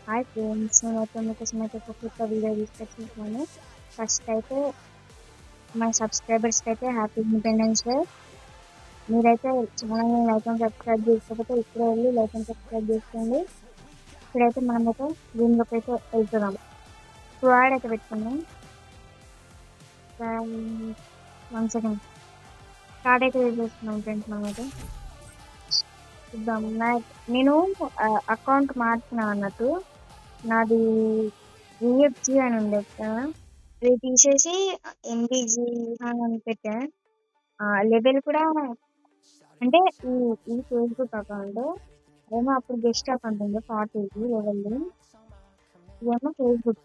Hi friends, నేనైతే మీకోసం అయితే ఒక కొత్త వీడియో తీసుకొచ్చేసాను. ఫస్ట్ అయితే మా సబ్స్క్రైబర్స్కి అయితే హ్యాపీ ఇండిపెండెన్స్ డే. మీరైతే ఛానల్ని లైక్ అండ్ సబ్స్క్రైబ్ చేసుకోకపోతే ఇప్పుడే వెళ్ళి లైక్ అండ్ సబ్స్క్రైబ్ చేసుకోండి. ఇప్పుడైతే మనమైతే దీనిలోకి అయితే వెళ్తున్నాం. స్క్వాడ్ అయితే పెట్టుకున్నాం. 1 సెకండ్ స్టార్ట్ అయితే చేస్తున్నాం ఫ్రెండ్స్. మనమైతే చూద్దాం. నేను అకౌంట్ మార్చిన అన్నట్టు. నాది విఎఫ్జి అని ఉండే కదా, అది తీసేసి ఎంబీజీ అని పెట్టా. లెవెల్ కూడా అంటే ఈ ఈ ఫేస్బుక్ అకౌంట్ ఏమో అప్పుడు బెస్ట్ అకౌంట్ ఉంది 40 లెవెల్. ఇదేమో ఫేస్బుక్.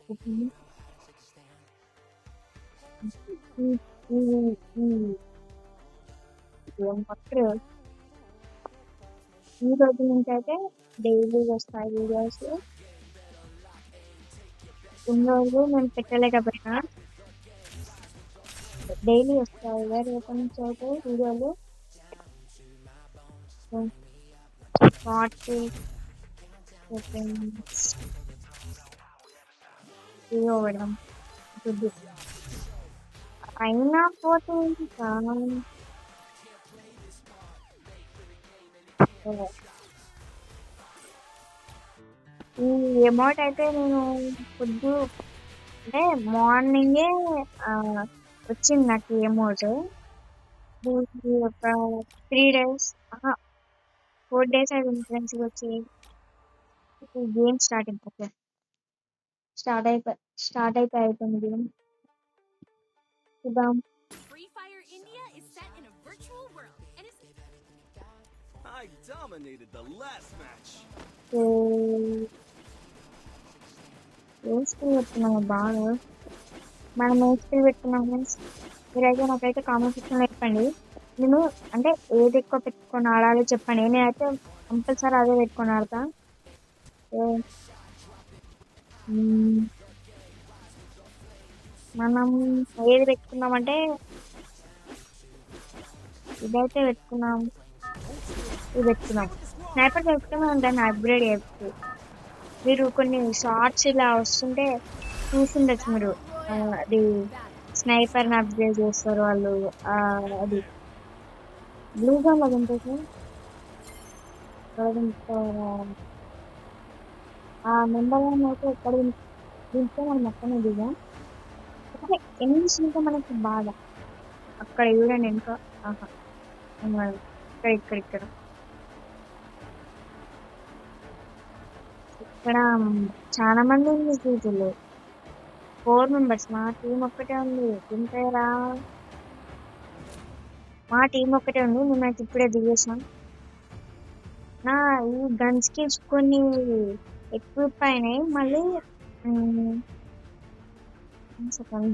అప్పుడు ఈ రోజు నుంచి అయితే డైలీ వస్తాయి వీడియోస్. ఇన్ని రోజులు నేను పెట్టలేకపోయినా డైలీ వస్తాయి. రేపటి నుంచి అయితే వీడియోలు 40 సెకండ్స్ వీడియో పెడదాం. అయినా పోతే ఇంకా ఈ అమౌంట్ అయితే నేను పొద్దు అంటే మార్నింగే వచ్చింది నాకు ఈ అమౌంట్. ఒక 3 days 4 days అయిపోయింది ఫ్రెండ్స్ వచ్చి. గేమ్ స్టార్ట్ అయితే అయిపోయింది గేమ్. చూద్దాం. Free Fire India is set in a virtual world and is I dominated the last match. A skill పెట్టుకున్నాము బాగా. మనం ఏ స్కిల్ పెట్టుకున్నాం ఫ్రెండ్స్? మీరైతే నాకైతే కామెంట్ సెక్షన్లో చెప్పండి. నేను అంటే ఏది ఎక్కువ పెట్టుకొని ఆడాలో చెప్పండి. నేనైతే కంపల్సరీ అదే పెట్టుకొని ఆడతా. మనం ఏది పెట్టుకున్నామంటే ఇదైతే పెట్టుకున్నాం. ఇది పెట్టుకున్నాం. స్నైపర్ పెట్టుకున్నాం. దాన్ని అప్గ్రేడ్ చేయొచ్చు. మీరు కొన్ని షార్ట్స్ ఇలా వస్తుంటే చూసిండొచ్చు మీరు. అది స్నైపర్ని అప్గ్రేడ్ చేస్తారు వాళ్ళు. అది బ్లూ జోన్ అది ఉంటుంది. ఆ నెంబర్ వన్ అయితే ఎక్కడ దింటే మనం మొత్తమే దిగాం. అంటే ఎనిమిస్ ఉంటే మనకి బాధ. అక్కడ చూడండి ఇంకా ఇక్కడ ఇక్కడ చాలా మంది ఉంది సీట్లు. 4 members. మా టీం ఒక్కటే ఉంది. తింటారా? మా టీం ఒక్కటే ఉంది. మేమైతే ఇప్పుడే దిగేసాం. నా ఈ గన్ స్కిల్స్ కొన్ని ఎక్విప్ అయినాయి. మళ్ళీ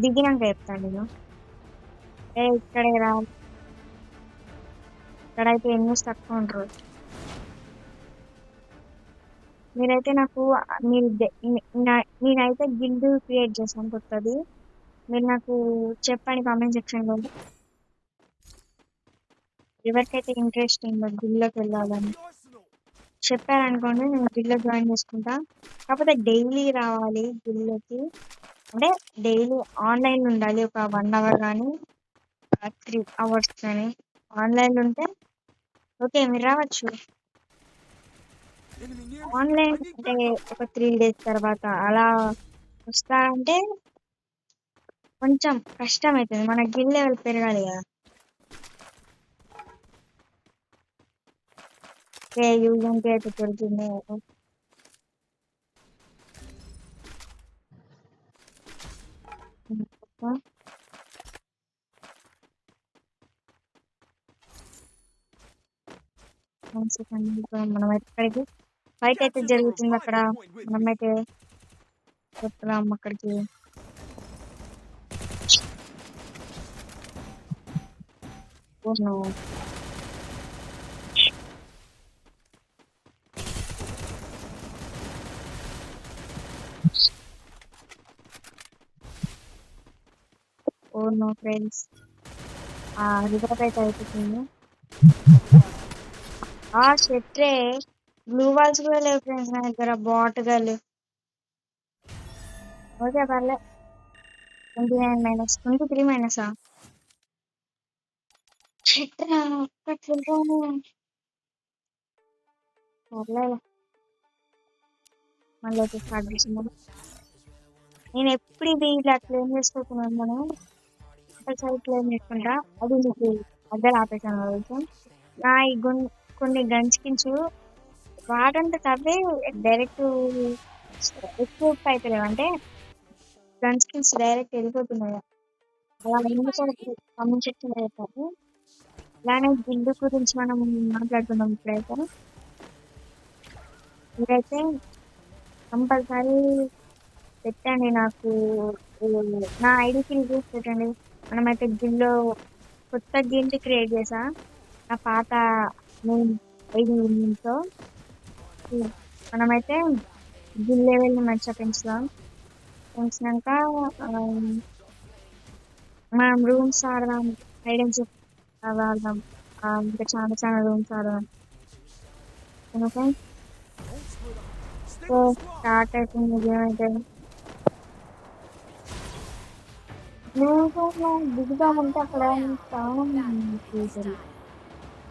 దిగినాక చెప్తాను నేను. ఇక్కడే రా. ఇక్కడైతే ఎన్నో తక్కువ ఉంటారు. మీరైతే నాకు నేనైతే గిల్డ్ క్రియేట్ చేసాను కొత్తది. మీరు నాకు చెప్పండి కామెంట్ సెక్షన్లో. ఎవరికైతే ఇంట్రెస్ట్ ఉందో గిల్డ్లోకి వెళ్ళాలని చెప్పారనుకోండి, నేను గిల్డ్లో జాయిన్ చేసుకుంటా. కాకపోతే డైలీ రావాలి గిల్డ్లోకి. అంటే డైలీ ఆన్లైన్ ఉండాలి. ఒక 1 hour కానీ 3 hours కానీ ఆన్లైన్ ఉంటే ఓకే మీరు రావచ్చు. ఆన్లైన్ అంటే ఒక 3 days తర్వాత అలా వస్తారంటే కొంచెం కష్టం అవుతుంది. మన గిల్ లెవెల్ పెరగాలి కదా. యూజన్కి అయితే దొరికింది. మనం ఎక్కడికి ఫైట్ అయితే జరుగుతుంది అక్కడ. మనమైతే చెప్తాం అక్కడికి. ఓ నో ఫ్రెండ్స్, రివర్ అయితే అయిపోతుంది. షెట్రే బ్లూ వాల్స్ కూడా లేవు ఫ్రెండ్స్ నా దగ్గర. బాట్ గల్ ఓకే పర్లే 29 మైనస్ 23 మైనసా చెట్రా ఒక్కట్లుంటే పర్లేదు మళ్ళీ అయితే స్టార్ట్ చేసింది నేను ఎప్పుడు ఇది ఇలా క్లెయిమ్ చేసుకోకున్నాను మనం ఒకసారి క్లెయిమ్ చేసుకుంటా అది మీకు మధ్యలో ఆపేసాను విషయం నా ఈ కొన్ని గన్ స్కిన్స్ వాడంటే అవే డైరెక్ట్ ఎక్కువ అవుతలేవు అంటే గన్ స్కిన్స్ డైరెక్ట్ వెళ్ళిపోతున్నాయి అలా ఎందుకు కామెంట్ సెక్షన్ చెప్పారు ఇలానే బిల్డ్ గురించి మనం మాట్లాడుతున్నాం ఇప్పుడైతే మీరైతే కంపల్సరీ పెట్టండి నాకు నా ఐడికి రివ్యూస్ పెట్టండి మనమైతే గిల్లో కొత్త గిల్డ్ క్రియేట్ చేసా నా పాత మెయిన్ ఐడితో మనమైతే గిల్ లెవెల్ని మంచిగా పెంచినాక మనం రూమ్స్ ఆడదాం హైడ్ అండ్ సీక్ ఆడదాం ఇంకా చాలా చాలా రూమ్స్ ఆడదాం ఓకే సో స్టార్ట్ అయిపోయింది గేమ్ అయితే దిగుదామంటే అక్కడ చాలా చేశారు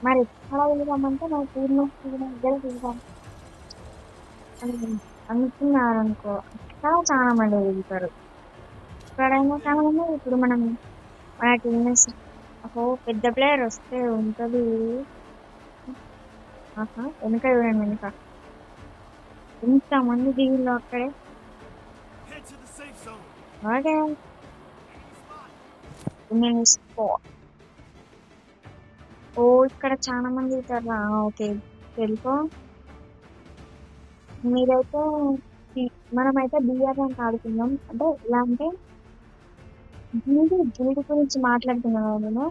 మరి ఎక్కడ దిగుదామంటే మన పూర్ణ దగ్గర దిగుదాం అని అనుకున్నారు అనుకో అక్కడ చాలా మంది దిగుతారు ఇక్కడైనా చాలా మంది ఇప్పుడు మనం మన టీమ్స్ పెద్ద ప్లేయర్ వస్తే ఉంటది వెనుక చూడండి వెనుక ఇంతమంది దిగులు అక్కడే ఓకే ఓ ఇక్కడ చాలా మంది దిగుతారా ఓకే తెలుకో మీరైతే మనమైతే బిఆర్ ర్యాంక్ ఆడుతున్నాం అంటే ఎలా అంటే గిల్డ్ గురించి మాట్లాడుతున్నాను నేను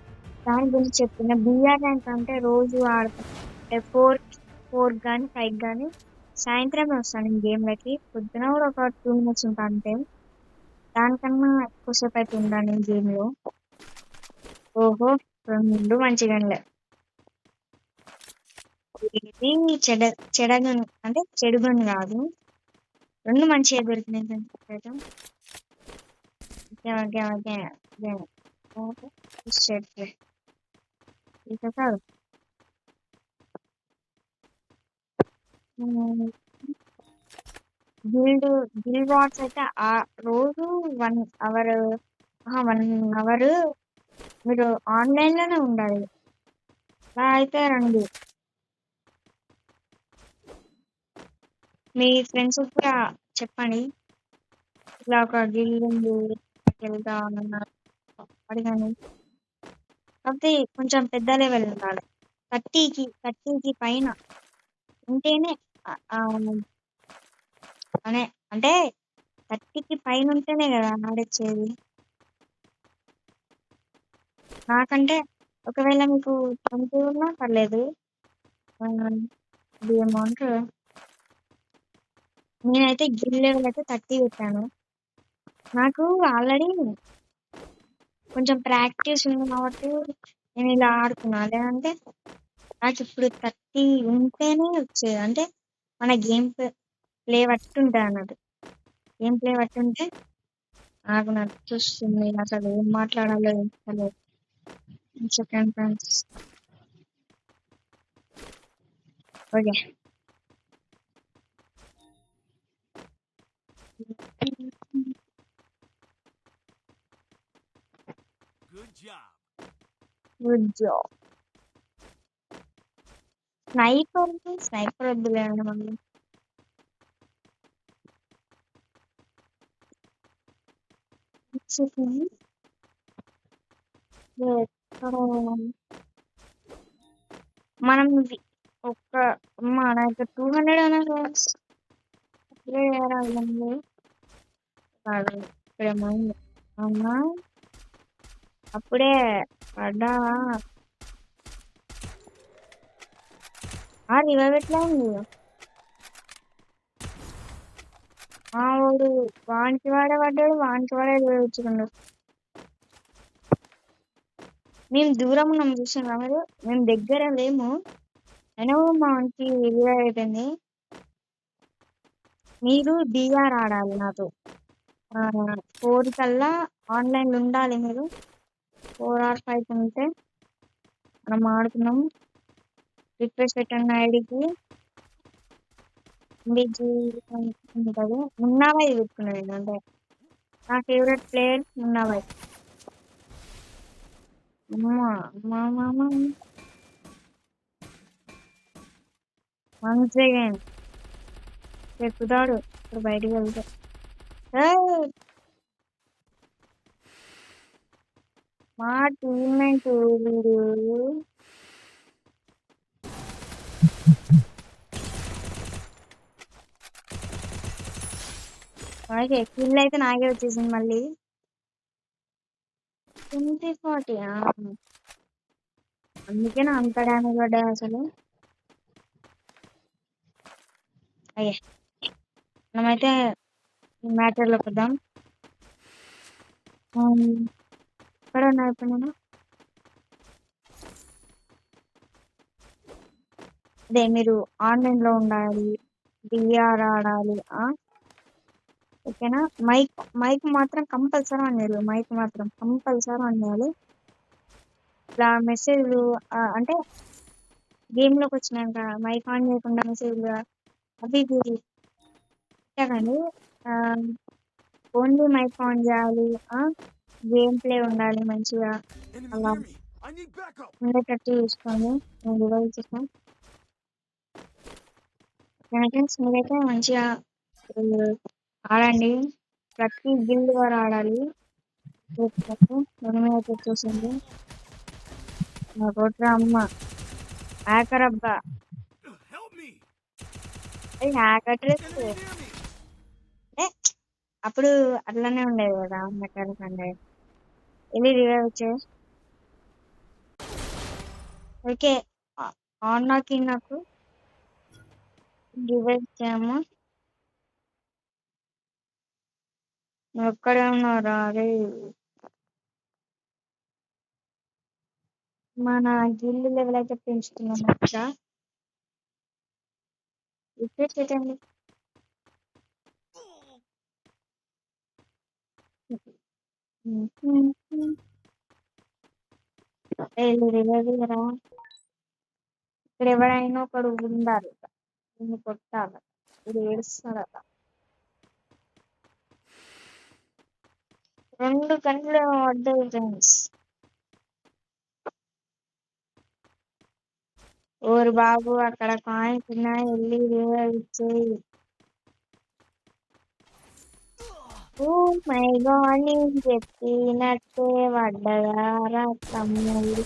దాని గురించి చెప్తున్నా బిఆర్ ర్యాంక్ అంటే రోజు ఆడతాం అంటే 4 కానీ 5 కానీ సాయంత్రం వస్తాను నేను గేమ్లకి పొద్దున కూడా ఒక 2 మినిట్స్ ఉంటాను అంతే దానికన్నా ఎక్కువసేపు అయితే ఉంటాను నేను గేమ్లో ఓహో 2 మంచిగానే ఇది చెడగన్ అంటే చెడుగన్ కాదు 2 మంచిగా దొరికినాయి ఓకే ఓకే ఓకే ఇంకా కాదు గిల్డ్ వాట్స్ అయితే ఆ రోజు 1 అవర్ 1 అవర్ మీరు ఆన్లైన్ లోనే ఉండాలి అలా అయితే రండి మీ ఫ్రెండ్స్ కూడా చెప్పండి ఇలా ఒక గిల్డ్ ఉంది వెళ్తా అడిగాను కాకపోతే కొంచెం పెద్ద లెవెల్ ఉండాలి 30కి పైన ఉంటేనే అనే అంటే 30కి పైన ఉంటేనే కదా ఆడొచ్చేది నాకంటే ఒకవేళ మీకు 20 ఉన్నా పర్లేదు అమౌంట్ నేనైతే గిల్ లెవెల్ అయితే 30 పెట్టాను నాకు ఆల్రెడీ కొంచెం ప్రాక్టీస్ ఉంది కాబట్టి నేను ఇలా ఆడుతున్నా లేదంటే నాకు ఇప్పుడు 30 ఉంటేనే వచ్చేది అంటే మన గేమ్ ప్లే బట్టి ఉంటుంది అన్నట్టు గేమ్ ప్లే బట్టి ఉంటే నాకు నచ్చుస్తుంది అసలు ఏం మాట్లాడాలో అసలు second friends okay good job sniper వద్దులేండి మళ్ళీ మనం ఒక్క మన 200 అన్నారు అమ్మా అప్పుడే పడ్డా రివైవ్ ఎట్లా ఉంది వాడు వానికి వాడే పడ్డాడు వానికి వాడే వచ్చుకుండు మేము దూరం ఉన్నాం చూసారా మీరు మేము దగ్గర లేము అయినా మా వానికి రివైవ్ అయిపోయింది మీరు బిఆర్ ఆడాలి నాతో 4 కల్లా ఆన్లైన్లో ఉండాలి మీరు. 4 or 5 ఉంటే మనం ఆడుకున్నాం. రిక్వెస్ట్ పెట్టండి ఐడికి. బీజీ ఉంటుంది. మున్నాబాయ్ పెట్టుకున్నాను నేను. అంటే నా favourite player Munnabhai. Once again చెప్పుతాడు ఇప్పుడు బయటికి వెళ్తే. ఏయ్! మా టీమ్మేట్ వీడు ఓకే కిల్ అయితే నాకే వచ్చేసింది మళ్ళీ. 20-40 అందుకే నా అంత డ్యామేజ్ పడ్డాయి అసలు. అయ్యే మనమైతే మ్యాటర్లోకి వద్దాం. ఎక్కడ ఉన్నా ఇప్పుడు నేను? అదే మీరు ఆన్లైన్లో ఉండాలి, బిఆర్ ఆడాలి. ఓకేనా? మైక్ మాత్రం కంపల్సరీ ఆన్ చేయాలి. మైక్ మాత్రం కంపల్సరీ ఆన్ చేయాలి. ఇట్లా మెసేజ్లు అంటే గేమ్లోకి వచ్చినాక మైక్ ఆన్ చేయకుండా మెసేజ్లు అవి పెట్టకండి. ఓన్లీ మైక్ ఆన్ చేయాలి. గేమ్ ప్లే ఉండాలి మంచిగా. అలా ఉండేటట్టు చూసుకోండి. నేను రివైవ్ చేస్తాను. ఫ్రెండ్స్ మీరైతే మంచిగా ఆడండి. ప్రతి గిల్డ్ వారు ఆడాలి. అయితే వచ్చేసింది నా కొట్రా అమ్మ హ్యాకర్ అబ్బా. అది హ్యాకర్ డ్రెస్ అప్పుడు అట్లానే ఉండేది కదా మెకానిక్ అంటే. వెళ్ళి రివైవ్ వచ్చే. ఓకే ఆన్ నాకి నాకు రివైవ్ చేయమ్మా. నువ్వు ఒక్కడే ఉన్నావురా. అరే మన గిల్డ్ లెవెల్ అయితే పెంచుతున్నాం. మంచిగా రిక్వెస్ట్ పెట్టండి. రివైవ్ రా. ఇక్కడ ఎవరైనా ఒకడు ఉండాలి. దీన్ని కొట్టాలి. ఇది ఏడుస్తాడట. 2 గంటలు పడ్డాయి ఫ్రెండ్స్. ఓరు బాబు అక్కడ కాయిన్స్ ఉన్నాయి. వెళ్ళి రివైవ్ ఇచ్చేయి. ఓ మై గాడ్ నేను చెప్పినట్టే పడ్డదారా తమ్ముడు.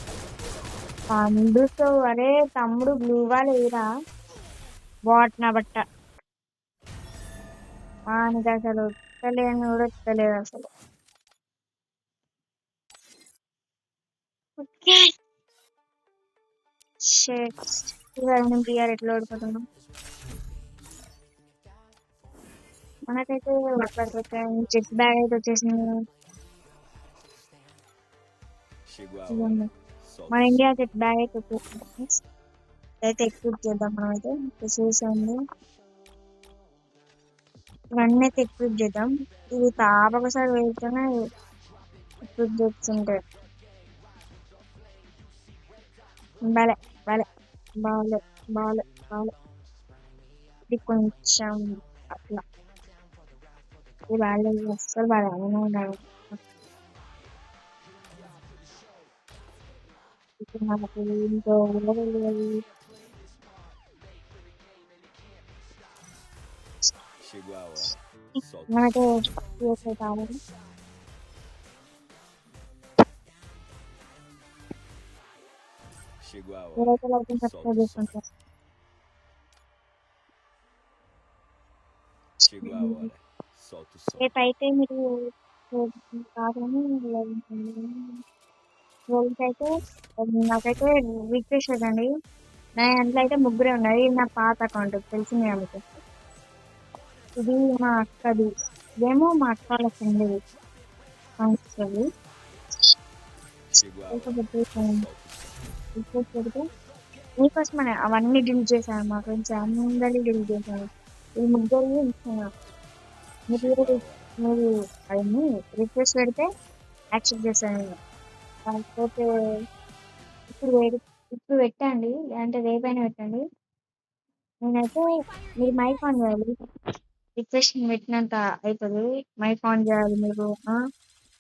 పండుతో అరే తమ్ముడు బ్లూవా లేరా బాట్ నా బట్ట. వానికి అసలు వస్తలేని కూడా వస్తలేదు అసలు. బిఆర్ ఎట్లా ఓడిపోతున్నాం. మనకైతే చెక్ బ్యాగ్ అయితే వచ్చేసింది. మన ఇండియా చెక్ బ్యాగ్ అయితే వచ్చేసింది. అయితే ఎక్విప్ చేద్దాం. మనం అయితే చూసాము ఇవన్నీ అయితే ఎక్విప్ చేద్దాం. ఇది తాపకసారి వెళ్తేనే ఎక్విప్ చేస్తుంటే బాలే బాలే బాలే బాలే బాలే. ఇది కొంచెం అట్లా ఇది బాగాలేదు. అస్సలు బాగా ఉండాలి. మనకు ఇంకో మనకి కావాలి. ఎవరైతే లైక్ సబ్స్క్రైబ్ చేసుకుంటారు. రేపైతే మీరు కాదని అయితే నాకైతే రిక్వెస్ట్ చేయండి. నా దాంట్లో అయితే ముగ్గురే ఉన్నారు. ఇది నా పాత అకౌంట్ తెలిసింది కాబట్టి. ఇది మా అక్కది. ఇదేమో మా అక్క వాళ్ళ ఫ్రెండ్. మీకోసమనే అవన్నీ డిలీట్ చేశాను. మా ఫ్రెండ్స్ అందరినీ డిలీట్ చేశాను. ఈ ముగ్గురు మీరు అవన్నీ రిక్వెస్ట్ పెడితే యాక్సెప్ట్ చేస్తాను నేను. కాకపోతే ఇప్పుడు ఇప్పుడు పెట్టండి, లేదంటే రేపైనా పెట్టండి. నేనైతే మీరు మైక్ ఆన్ చేయాలి. రిక్వెస్ట్ పెట్టినంత అవుతుంది. మైక్ ఆన్ చేయాలి మీరు.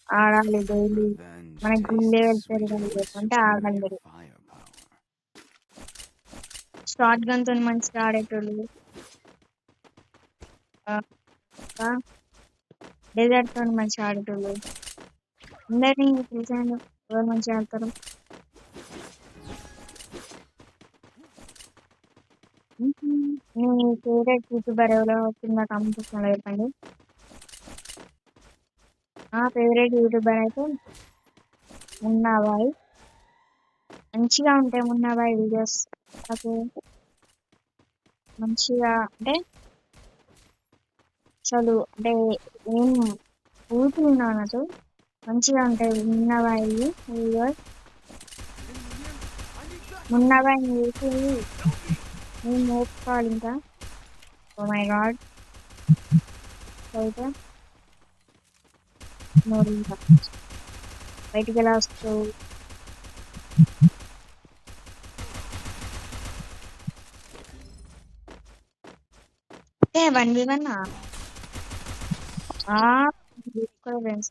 ఆడాలి డైలీ. Revenge మన గిల్లే tastes వెళ్తారు sweeter కానీ with అంటే ఆడాలి superior మీరు. firepower. షార్ట్ గన్ తో మంచిగా ఆడేటోళ్ళు, డెజర్ట్ తో మంచిగా ఆడేటోళ్ళు అందరినీ తెలిసాను. ఎవరు మంచిగా ఆడతారు? మీ ఫేవరెట్ యూట్యూబర్ ఎవరో కింద కామెంట్ సెక్షన్ లో చెప్పండి. నా ఫేవరెట్ యూట్యూబర్ అయితే మున్నాబాయ్. మంచిగా ఉంటాయి మున్నాబాయ్ వీడియోస్. నాకు మంచిగా అంటే అసలు అంటే ఏం ఊరుకున్నాను అన్నట్టు మంచిగా ఉంటాయి మున్నాబాయ్ వీడియోస్. మున్నాబాయ్ చూసి నేను నేర్చుకోవాలి ఇంకా. Oh my god. అయితే నువ్వు ఇంకా బయటికి ఎలా వస్తావు? ఏ 1v1 ఫ్రెండ్స్.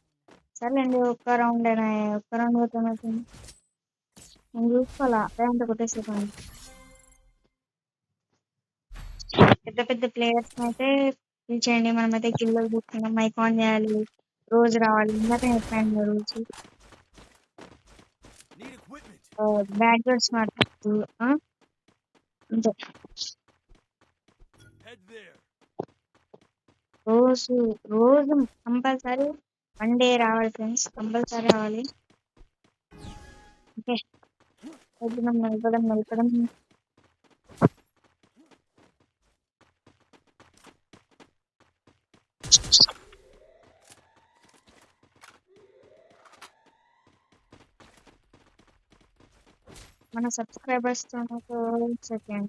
సర్లేండి, ఒక్క రౌండ్ అయినా ఒక్క రౌండ్ పోతాను. నేను చూసుకోవాలా అదే అంత కొట్టేసేపండి. పెద్ద పెద్ద ప్లేయర్స్ అయితే పిలిచేయండి. మనమైతే కిల్లు కూర్చున్నాం. మైక్ ఆన్ చేయాలి, రోజు రావాలి. ఇందాక చెప్పాను రోజు. Need equipment. బ్యాడ్ వర్డ్స్ మాట్లాడుతూ అంతే. Head there. రోజు రోజు కంపల్సరీ 1 డే రావాలి ఫ్రెండ్స్, కంపల్సరీ రావాలి. ఓకే, నలపడం. మన సబ్స్క్రైబర్స్ తో సెకండ్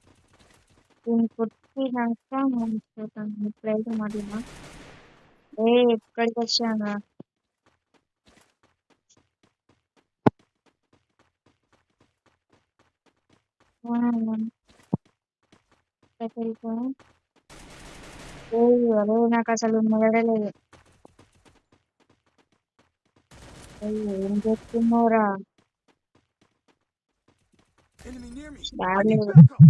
దీన్ని కొట్టినాక ముందుతాను. ఇప్పుడైతే మాట్లాడినా ఎక్కడికి వచ్చాను. అదే నాకు అసలు మొదలలేదు. ఏం చెప్తున్నావురా? Enemy near me. I Badly. need backup.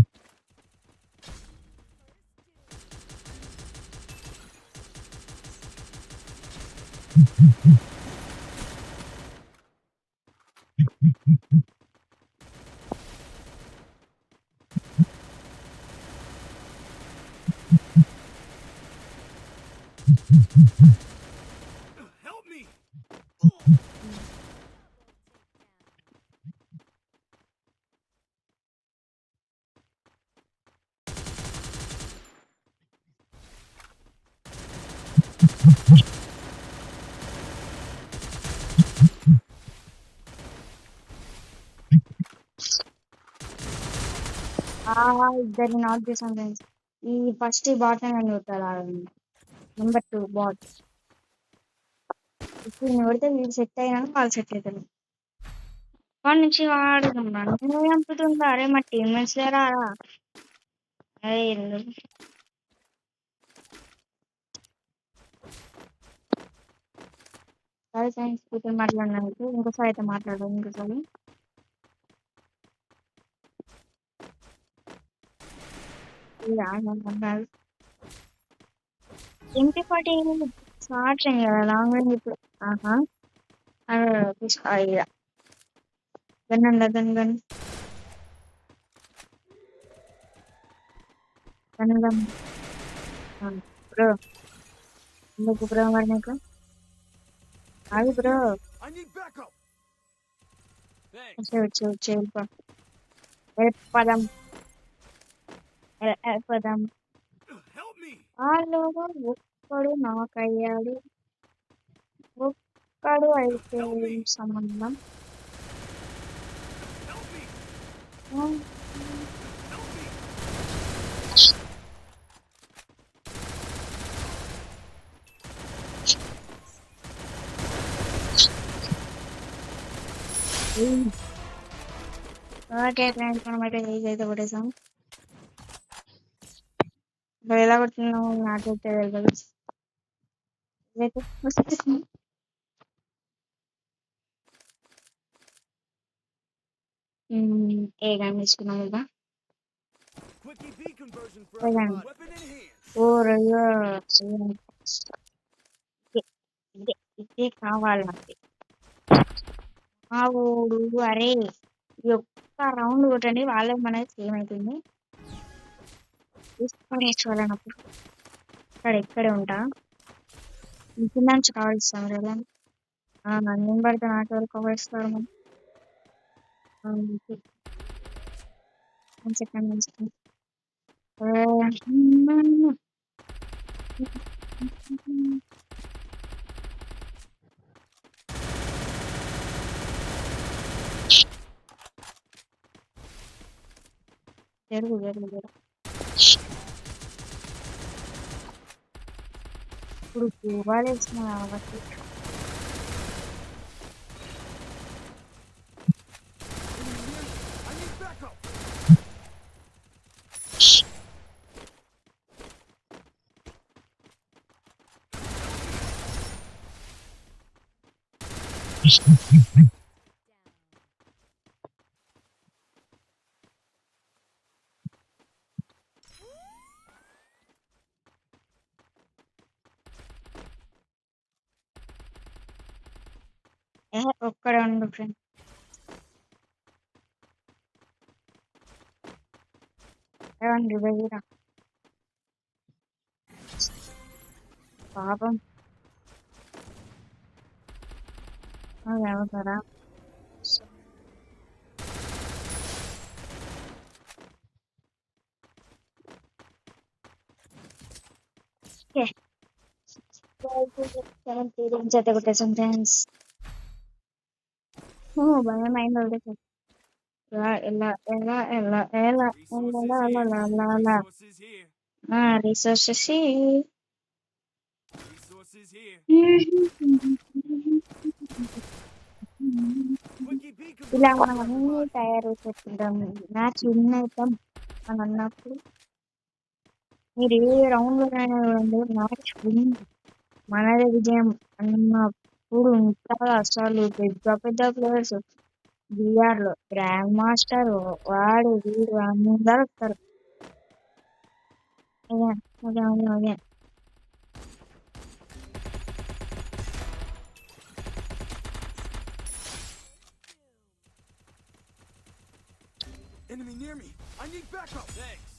Help me. ఇద్దరిని నాట్ చేసాం ఫ్రెండ్స్. ఈ ఫస్ట్ బాట్ అని కొట్టాలి. Number 2 bot. ఇప్పుడు నేను కొడితే వీడు సెట్ అయినా వాళ్ళు సెట్ అవుతారు. వాడి నుంచి వాడుతున్నాను. నువ్వు చంపుతుందా? అరే మా టీమ్మేట్స్ లేరా? అరే ఎందుకు సరే సైన్స్ కూతురు మాట్లాడినందుకు ఇంకోసారి అయితే మాట్లాడదు. ఇంకోసారి MP40 షార్ట్ రేంజ్ కదా, లాంగ్ రేంజ్ ఇప్పుడు. ఇక గన్ అండ gun gun gun gun bro. ఎందుకు బ్రో మరి నీకు? అది bro I need backup. Thanks. వచ్చే పదం పదం. Help me. వాళ్ళు ఒక్కడు నాకయ్యాడు, ఒక్కడు అయితే ఏం సంబంధం? Help me. ఆ, Help me. ఓకే ఫ్రెండ్స్, మనం అయితే ఏజ్ అయితే కొట్టేసాం. ఇప్పుడు ఎలా కొడుతున్నాము నాకైతే తెలియదు. ఇదైతే వచ్చేసింది. ఏ గన్ తీసుకున్నాం ఇక. Quickie B conversion for Hold on. everybody. Weapon in hand. ఓ రయ్యో, ఇదే ఇదే ఇదే కావాలి నాకు. మా ఊడు అరే, ఈ ఒక్క రౌండ్ కొట్టండి, వాళ్ళే మనది సేమ్ అవుతుంది. తీసుకొని చూడాలన్నప్పుడు ఇక్కడే ఉంటా. కింద నుంచి కవర్ ఇస్తాం కదా. నేను పడితే నాకు ఎవరు కవర్ ఇస్తారు మరి. One second. జరుగు. ఇప్పుడు పోవాలేసిన కాబట్టి Enemy near me. I need backup. ఒక్కడే ఉండు ఫ్రెండ్. ఏమండి బయట పాపం అవుతారా. జత కొట్టేసాం ఫ్రెండ్స్. భయం అయింది ఒకటే. ఎలా Resources here. Resources Resources here. Quickie B ఇలా conversion మనం for అన్ని everybody. తయారు చేసుకుంటాం. మ్యాచ్ విన్ అవుతాం అని అన్నప్పుడు మీరు ఏ రౌండ్ చూడండి, మ్యాచ్ విన్ మనదే విజయం అన్నప్పుడు ఉంటారు. అసలు పెద్ద ప్లేయర్స్ బీఆర్ లో గ్రాండ్ మాస్టర్ వాడు వీడు అందరు వస్తారు. అదే. Enemy near me. I need backup. Thanks.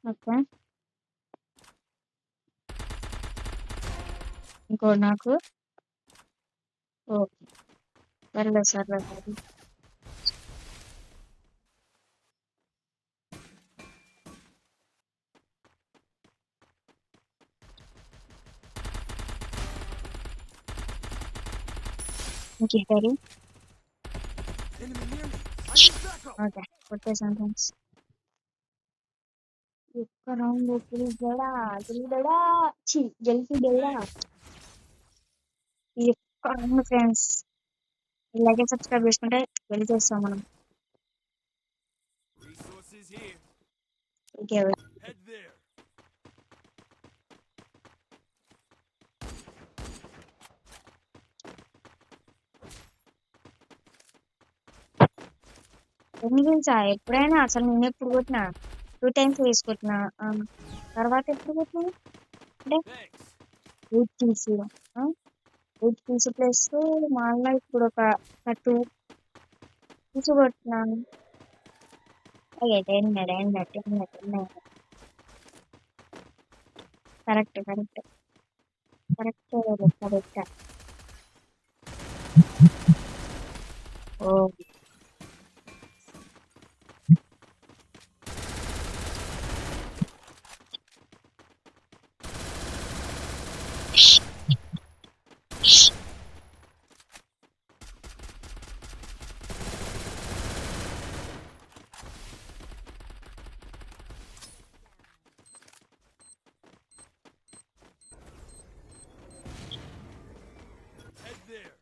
Okay, ఇంకో నాకు ఓకే సర్లే. ఇంకేంటి. Enemy near me. I need backup. Okay, కొట్టేసాను ఫ్రెండ్స్. ఒక్క రౌండ్ గెలిదడా గెలిచిదడా ఈ ఒక్క రౌండ్ ఫ్రెండ్స్. ఇలాగే సబ్స్క్రైబ్ చేసుకుంటే గెలిచేస్తాం మనం. Resources here. Okay, Head there. ఎన్ని తెలుసా, ఎప్పుడైనా అసలు నేను ఎప్పుడు కొట్టినా 2 times వేసుకుంటున్నా. తర్వాత ఎప్పుడు కొట్టినా అంటే Thanks. 8 kills. 8 kills ప్లస్ మళ్ళీ ఇప్పుడు ఒక 2 kills కొట్టినాను. Okay, 10 correct. ఓ Head there.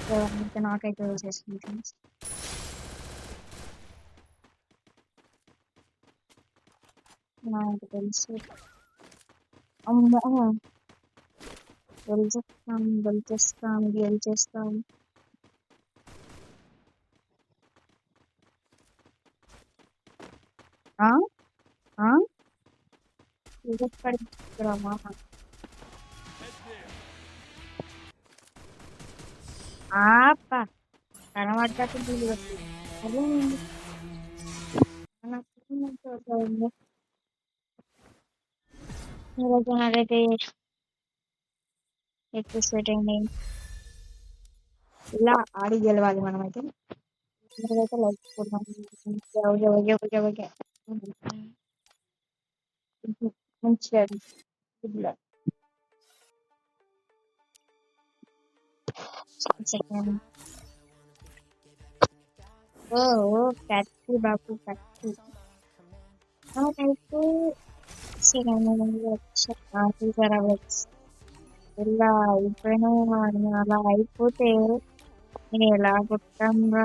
ఇంకా నాకైతే వేసేస్తుంది ఫ్రెండ్స్. నాకు తెలుసు. అమ్మో, గెలిచేస్తాం గెలిచేస్తాం గెలిచేస్తాం. ఆ ఆ ఇదెక్కడికి ఆప కనబడ్డట్టు అదే ఈరోజు నాకైతే ఎక్కువ స్వెట్ అయింది. ఇలా ఆడి గెలవాలి మనమైతే. మీరైతే లైక్ కొడదాం. మంచిగా సెకండ్. ఓ ఓ కత్తి బాబు కత్తి. నాకైతే సెకండ్ వచ్చి ఇలా అయిపోయినా అలా అయిపోతే నేను ఎలా కొట్టాను.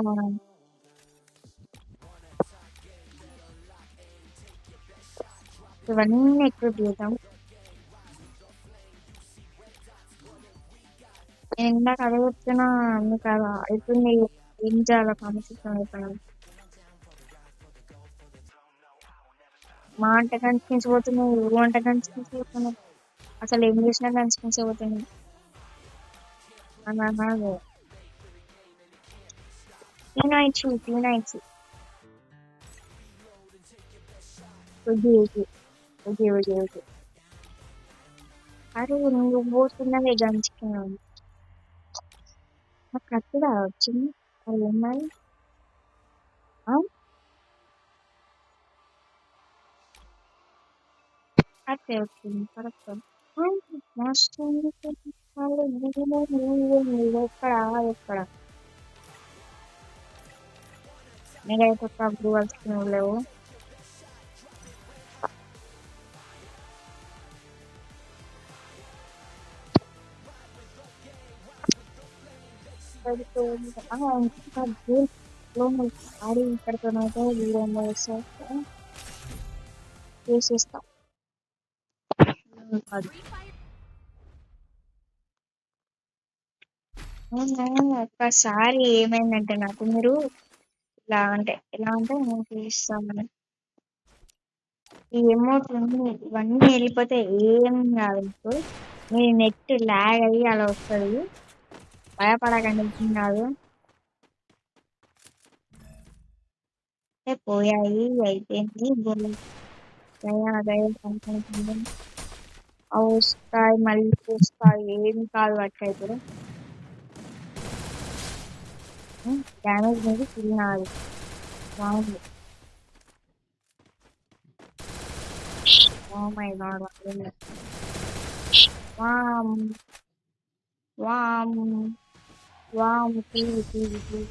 ఇవన్నీ ఎక్కువ చూద్దాం. నేను ఇందాక అదే చెప్తున్నా, మీకు అలా అయిపోయింది. ఏం చేయాలో కాన్వర్సేషన్ అయిపోయినాను. మా అంట కనిపించిపోతున్నాయి, ఊరు అంట కనిపించిపోతున్నాయి. అసలు ఏం చేసినా కనిపించబోతున్నాయి. అన్నాడు టీనాయిచ్చు టీనాయిచ్చు okay okay okay okay okay. అరే నువ్వు పోతున్నదే గంచుకున్నాను. నాకు కత్తిడా వచ్చింది. అది ఏమది? కత్తి వచ్చింది కరెక్ట్. ఎక్కడ ఎక్కడ నేనైతే డబ్బులు వస్తున్నావు లేవు. ఆడి ఇక్కడితోనైతే వీడియో చేసేస్తాం. Free Fire ఒక్కసారి ఏమైందంటే నాకు మీరు ఇలా అంటే ఎలా అంటే నేను చూపిస్తామని ఈ ఎమోట్ ఇవన్నీ వెళ్ళిపోతే ఏం కాదు. మీకు మీ నెట్ ల్యాగ్ అయ్యి అలా వస్తుంది. భయపడకండి, ఏం కాదు. పోయాయి అయిపోయింది. వస్తాయి మళ్ళీ వస్తాయి. ఏం కాదు అట్లయితే డ్యామేజ్ మీద తిరిగినాడు. బాగుంది. Oh my god, warm warm warm TV TV TV.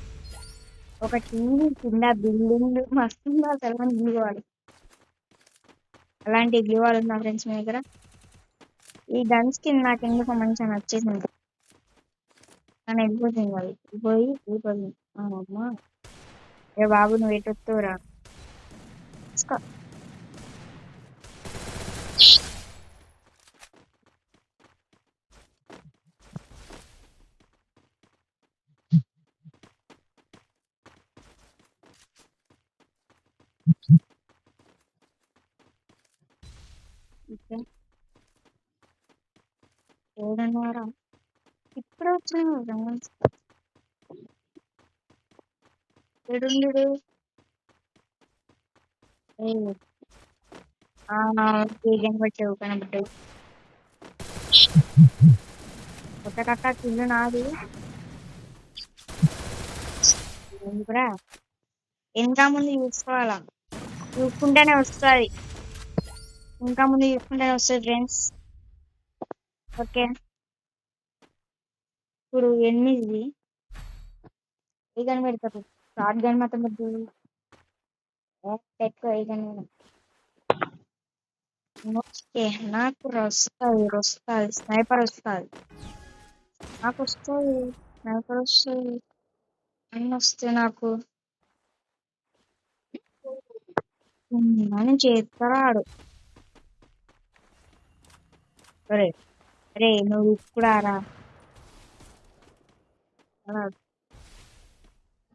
ఒక టీవీ కింద బిల్డింగ్ మస్తుందా అసలు. మనం గీవాలి అలాంటి గీవాలి నా ఫ్రెండ్స్ మీ దగ్గర. ఈ గన్స్ కింద నాకు ఎందుకు మంచిగా నచ్చేసింది. నన్ను వెళ్ళిపోతుంది అది వెళ్ళిపోయింది. అమ్మా ఏ బాబు నువ్వు ఎటొత్తురా. ఏడన్నారా ఇప్పుడు వచ్చిన ఏడుండు. వేగం పెట్టావు కనబడ్డావు. కొత్త కట్ట ఇల్లు నాది. ఎందుకురా ఇంకా ముందు చూసుకోవాలా. చూసుకుంటేనే వస్తుంది. ఇంకా ముందు చూసుకుంటేనే వస్తుంది ఫ్రెండ్స్. ఓకే ఇప్పుడు 8 ఏ గన్ పెడతారు. షార్ట్ గన్ మాత్రం ఎక్కువ ఏ గన్. ఓకే నాకు వస్తుంది స్నైపర్ వస్తుంది. నాకు వస్తుంది. స్నైపర్ వస్తే అన్నీ వస్తే నాకు అని చేస్తాడు. అరే అరే నువ్వు ఇప్పుడు రా.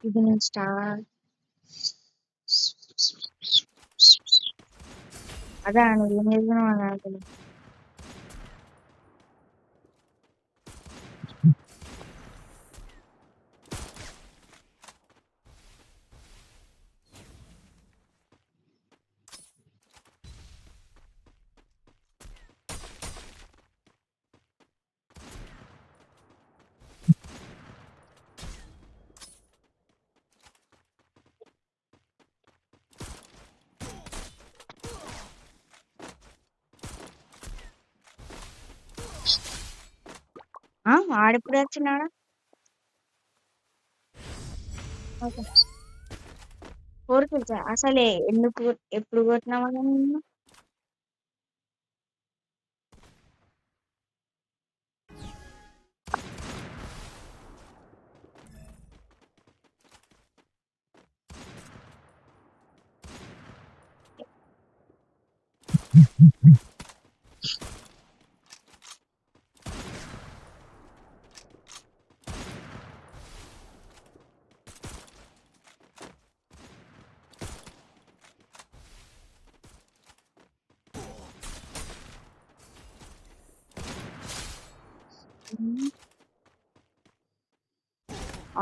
ఇది నేను స్టార్ అదే నువ్వు ఏం చేస్తున్నావు అసలు. ఆడిప్పుడు వచ్చినాడా? ఓకే కోరుకుంటా అసలే ఎందుకు ఎప్పుడు కొట్టినావా నిన్ను?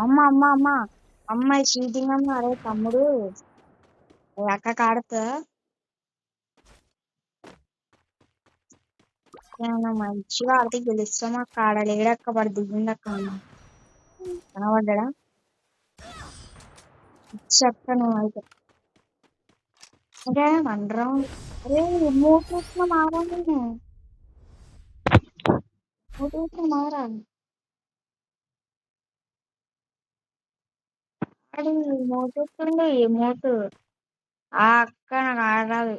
అమ్మ అమ్మ అమ్మ అమ్మాయి చీటింగ్ అమ్మ. అరే తమ్ముడు అక్క కాడుతా మంచిగా ఆడితే గెలుస్తాం. అక్క ఆడలేడక్క పడి దిగిందక్క కనబడ్డా చెక్క నువ్వు అయితే. అరే మండరం అరే మోటేసిన మారా నేను మోటేసిన మారా అది మోటేస్తుండే మోటు ఆ అక్క నాకు ఆడరాదు.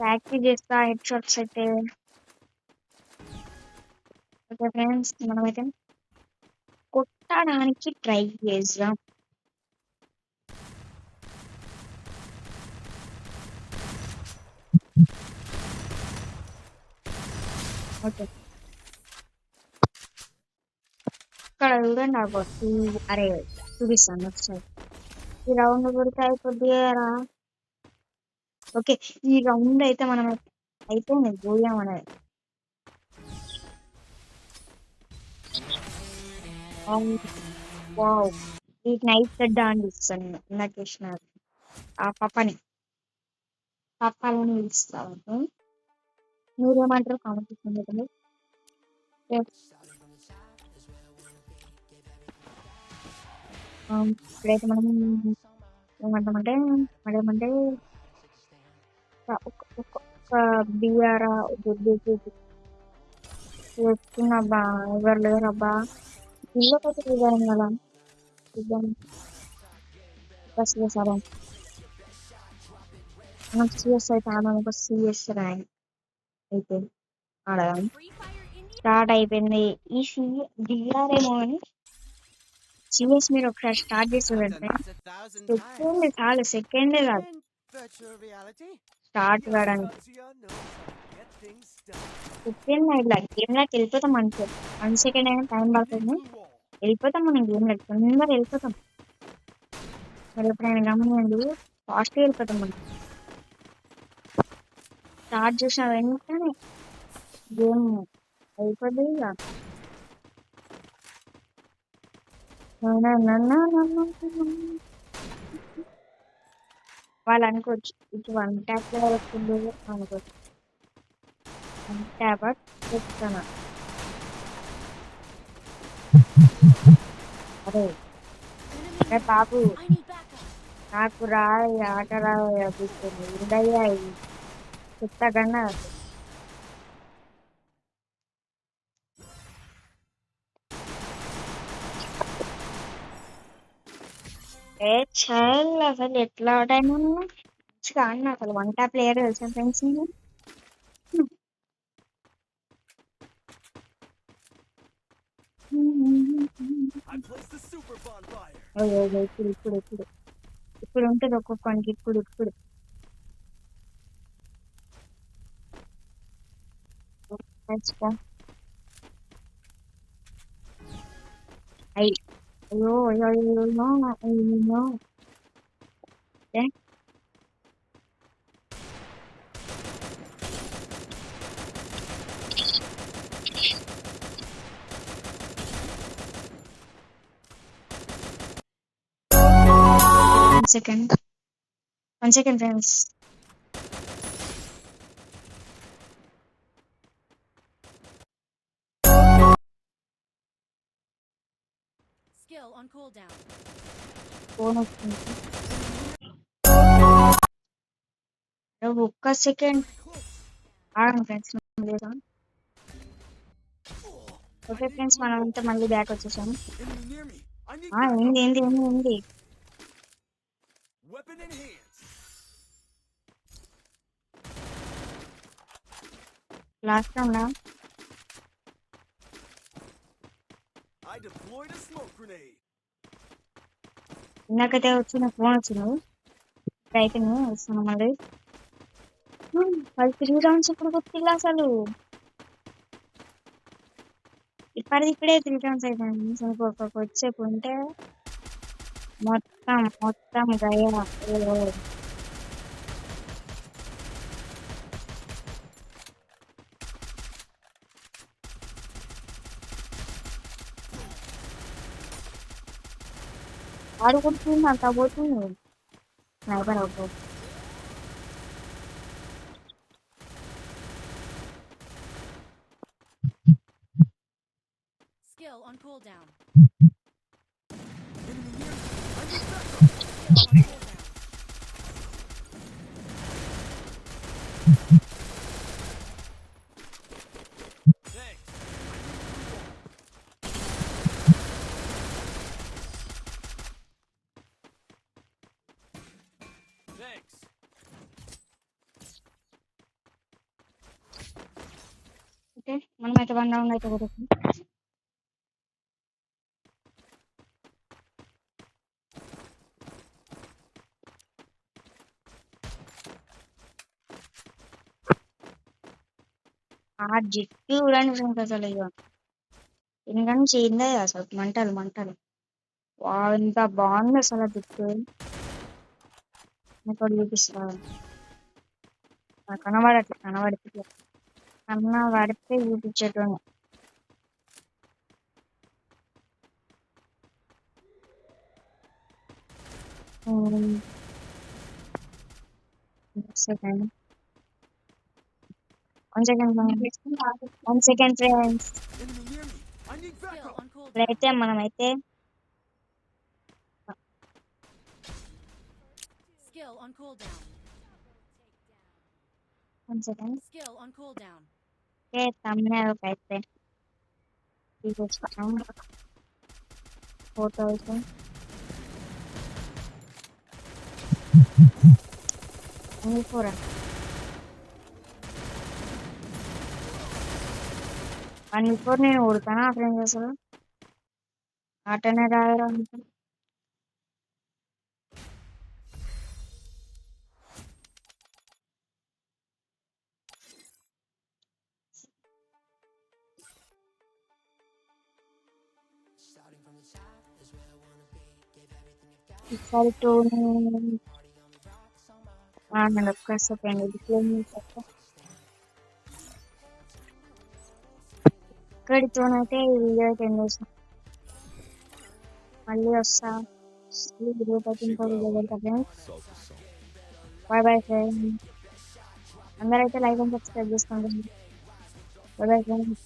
ప్రాక్టీస్ చేస్తా హెడ్ షాట్స్ అయితే. ఓకే ఫ్రెండ్స్ మనమైతే కొట్టడానికి ట్రై చేద్దాం. ఓకే ఇక్కడ చూడండి అబ్బా అరే చూపిస్తాను ఒకసారి. ఈ రౌండ్ కొడితే అయిపోద్ది రా. ఓకే ఈ రౌండ్ అయితే మనం అయిపోయింది పోయాం అనేది. వావ్ ఈ నైట్ గడ్డ అని ఇస్తాను నాకు ఇచ్చిన ఆ పప్పని పప్పాలని పిలుస్తాను. మీరేమంటారు కామెంట్ చేయండి. ఇప్పుడైతే మనం ఏమంటామంటే మరేమంటే ఒక బియ్యారా వస్తున్నబ్బా ఎవరు లేరబ్బా ఇళ్ళకైతే చూద్దాం కదా చూద్దాం. సరే మనం సిఎస్ అయితే ఆడాం. ఒక సిఎస్ ర్యాంక్ అయితే ఆడదాం. Free Fire India. స్టార్ట్ అయిపోయింది. ఈ డిఆర్ ఏమో అని సిఎస్ మీరు ఒకసారి స్టార్ట్ చేసి I've పెడితే done this 1,000 సెకండ్ times. చాలు సెకండే కాదు In virtual reality, start just కావడానికి. got to your nose and get things done. Second ఇట్లా గేమ్ లోకి వెళ్ళిపోతాం అనుకో 1 సెకండ్ అయినా టైం పడుతుంది. Little wall. వెళ్ళిపోతాం మనం గేమ్ లోకి తొందరగా వెళ్ళిపోతాం. మరి ఎప్పుడైనా గమనించండి ఫాస్ట్గా వెళ్ళిపోతాం మనం. స్టార్ట్ చేసిన వెంటనే గేమ్ అయిపోద్ది ఇక. వాళ్ళు అనుకోవచ్చు ఇటు 1 ట్యాప్ లో వస్తుంది అనుకోవచ్చు. 1 ట్యాప్ చెప్తాను. అరే అరే బాబు I need backup. నాకు రా ఈ ఆట రా అనిపిస్తుంది. ఉండయ్యా చెత్త కన్నా ఏ చల్ అసలు ఎట్లా టైం మంచిగా ఆడినా అసలు 1 ట్యాప్ ప్లేయర్ తెలుసా friends. I placed the super bonfire. ఇప్పుడు ఉంటుంది ఒక్కొక్కనికి ఇప్పుడు తెచ్చుకో. అయ్యో అయ్యో అయ్యో అయ్యో అయ్యో. ఏ? 1 second. 1 second, friends. Skill on cooldown. Phone వస్తుంది. ఒక్క సెకండ్ ఆగండి ఫ్రెండ్స్. ఓకే ఫ్రెండ్స్, మనం అంతా మళ్ళీ బ్యాక్ వచ్చేసాము. Enemy near me. I need ఏంది backup. ఏంది ఏంది ఏంది Weapon in hands. Last round I deployed a smoke grenade. ఇందాకైతే వచ్చిన ఫోన్ వచ్చింది. అయిపోయింది వస్తున్నాం మళ్ళీ. వాళ్ళు 3 రౌండ్స్ ఇప్పుడు గుర్తిల్లా అసలు. ఇప్పుడే 3 రౌండ్స్ అయిపోయింది. ఒక్కొక్క వచ్చేపు ఉంటే మొత్తం గయ. వాడు కొడుతుంది అంత పోతుంది. స్నైపర్ అవుతుంది. Skill on cooldown. Enemy near me. I need backup. Skill on cooldown. Thanks. Thanks. Okay, మనమైతే 1 రౌండ్ అయితే కొడుతుంది. ఆ జిట్టు చూడండి ఫ్రెండ్స్ అసలు. ఇక ఎందుకంటే చేయిందే అసలు మంటలు. ఎంత బాగుంది అసలు ఆ జిట్టు. ఇక్కడ చూపిస్తా. కనబడితే చూపించేటోని. Second 1 second friends. Enemy near me. I need Skill backup. on cooldown. ఇప్పుడైతే మనమైతే Skill on cooldown. 1 second. Skill on cooldown. Okay, thumbnail అయితే తీసేసుకున్నాం. ఫోటో అయితే కూడా 1 నేను కొడతానా ఫ్రెండ్స్ అసలు. ఆటనే రాయరా అంటే ఈసారి టోనీ నేను ఒక్క సెకండ్ ఇక్కడితోనైతే ఈ వీడియో అయితే ఎండ్ చేసాం. మళ్ళీ వస్తా. వీడియో అయితే ఇంకో వీడియో పెడతా ఫ్రెండ్స్. Bye friends. అందరైతే లైక్ అండ్ సబ్స్క్రైబ్ చేసుకోండి. Bye friends.